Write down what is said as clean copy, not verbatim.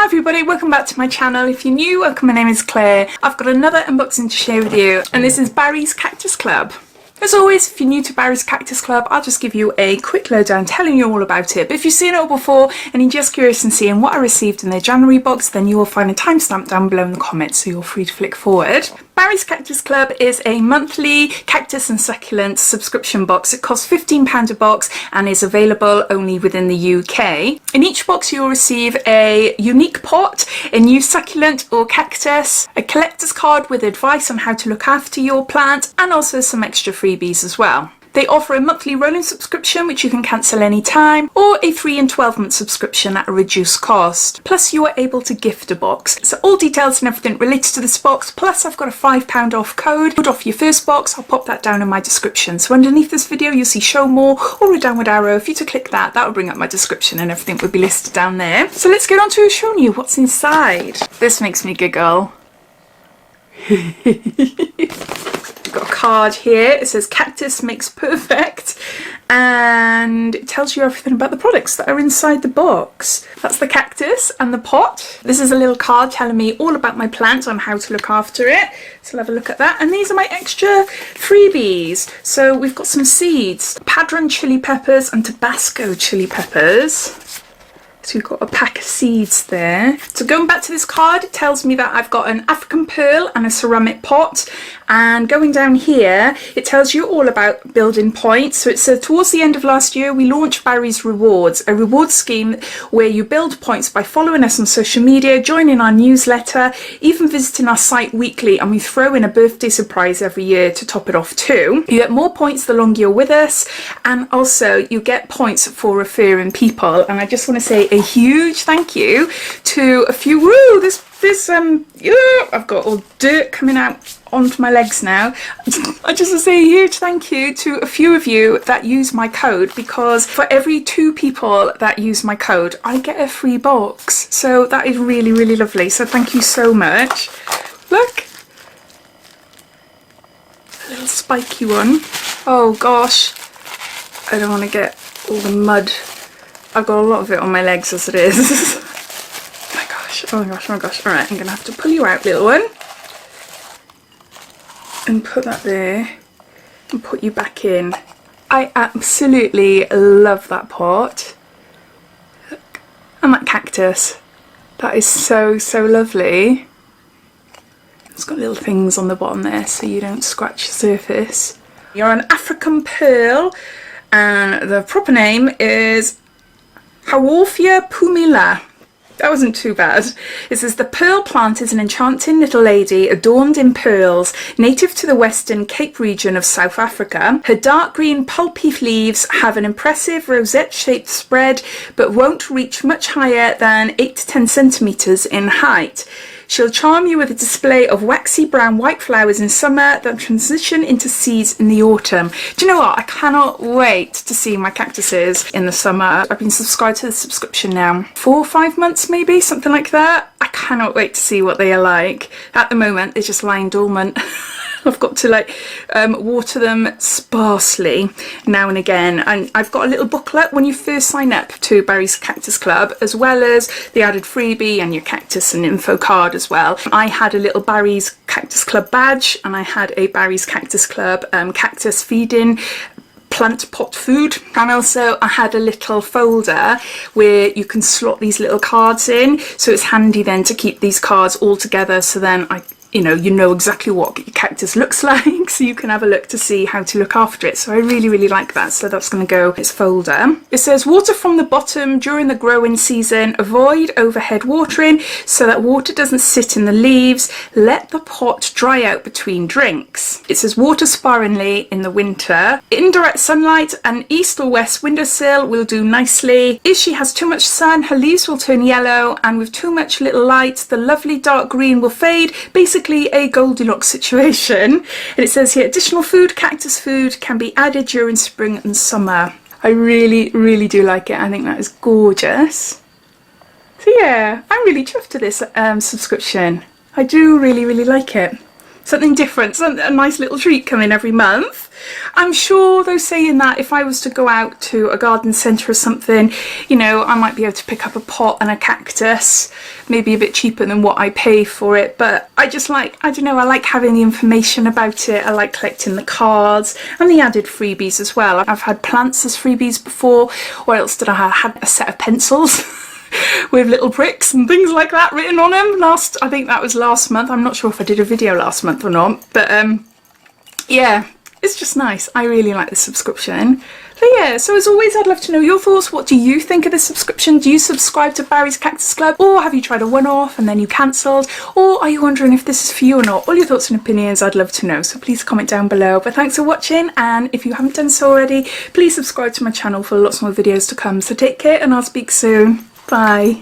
Hi everybody, welcome back to my channel. If you're new, welcome, my name is Claire. I've got another unboxing to share with you, and this is Barry's Cactus Club. As always, if you're new to Barry's Cactus Club, I'll just give you a quick lowdown telling you all about it. But if you've seen it all before and you're just curious and seeing what I received in their January box, then you will find a timestamp down below in the comments, so you're free to flick forward. Barry's Cactus Club is a monthly cactus and succulent subscription box. It costs £15 a box and is available only within the UK. In each box you'll receive a unique pot, a new succulent or cactus, a collector's card with advice on how to look after your plant, and also some extra freebies as well. They offer a monthly rolling subscription which you can cancel anytime, or a 3 and 12 month subscription at a reduced cost. Plus you are able to gift a box. So all details and everything related to this box, plus I've got a £5 off code off your first box. I'll pop that down in my description. So underneath this video you'll see show more or a downward arrow. If you to click that, that will bring up my description and everything will be listed down there. So let's get on to showing you what's inside. This makes me giggle. Got a card here. It says cactus makes perfect, and it tells you everything about the products that are inside the box. That's the cactus and the pot. This is a little card telling me all about my plant and how to look after it, so I'll have a look at that. And these are my extra freebies. So we've got some seeds, padron chili peppers and Tabasco chili peppers. So we've got a pack of seeds there. So going back to this card, it tells me that I've got an African pearl and a ceramic pot. And going down here, it tells you all about building points. So it says towards the end of last year, we launched Barry's Rewards, a reward scheme where you build points by following us on social media, joining our newsletter, even visiting our site weekly, and we throw in a birthday surprise every year to top it off too. You get more points the longer you're with us, and also you get points for referring people. And I just want to say a huge thank you to a few. Woo! I've got all dirt coming out onto my legs now. I just want to say a huge thank you to a few of you that use my code, because for every 2 people that use my code, I get a free box. So that is really, really lovely. So thank you so much. Look, a little spiky one. Oh gosh, I don't want to get all the mud. I've got a lot of it on my legs as it is. Oh my gosh, oh my gosh, oh my gosh. Alright, I'm going to have to pull you out, little one. And put that there. And put you back in. I absolutely love that pot. Look. And that cactus. That is so, so lovely. It's got little things on the bottom there so you don't scratch the surface. You're an African pearl. And the proper name is Diaryofabeautygeek pumila. That wasn't too bad. It says the pearl plant is an enchanting little lady adorned in pearls, native to the Western Cape region of South Africa. Her dark green pulpy leaves have an impressive rosette-shaped spread, but won't reach much higher than 8 to 10 centimetres in height. She'll charm you with a display of waxy brown white flowers in summer that transition into seeds in the autumn. Do you know what? I cannot wait to see my cactuses in the summer. I've been subscribed to the subscription now 4 or 5 months maybe, something like that. I cannot wait to see what they are like. At the moment they're just lying dormant. I've got to water them sparsely now and again, and I've got a little booklet when you first sign up to Barry's Cactus Club, as well as the added freebie and your cactus and info card as well. I had a little Barry's Cactus Club badge, and I had a Barry's Cactus Club cactus feeding plant pot food, and also I had a little folder where you can slot these little cards in, so it's handy then to keep these cards all together, so then you know exactly what your cactus looks like, so you can have a look to see how to look after it. So I really, really like that. So that's going to go in its folder. It says water from the bottom during the growing season. Avoid overhead watering so that water doesn't sit in the leaves. Let the pot dry out between drinks. It says water sparingly in the winter. Indirect sunlight and east or west windowsill will do nicely. If she has too much sun, her leaves will turn yellow, and with too much little light, the lovely dark green will fade. Basically a Goldilocks situation. And it says here, additional food, cactus food, can be added during spring and summer. I really, really do like it. I think that is gorgeous. So yeah, I'm really chuffed to this subscription. I do really, really like it. something different, a nice little treat coming every month. I'm sure though, saying that, if I was to go out to a garden centre or something, you know, I might be able to pick up a pot and a cactus, maybe a bit cheaper than what I pay for it, but I just like, I don't know, I like having the information about it. I like collecting the cards and the added freebies as well. I've had plants as freebies before. What else did I have? I had a set of pencils with little bricks and things like that written on them. I think that was last month. I'm not sure if I did a video last month or not, but yeah, it's just nice. I really like the subscription. But yeah, so as always, I'd love to know your thoughts. What do you think of this subscription? Do you subscribe to Barry's Cactus Club, or have you tried a one-off and then you cancelled? Or are you wondering if this is for you or not? All your thoughts and opinions, I'd love to know. So please comment down below. But thanks for watching, and if you haven't done so already, please subscribe to my channel for lots more videos to come. So take care, and I'll speak soon. Bye.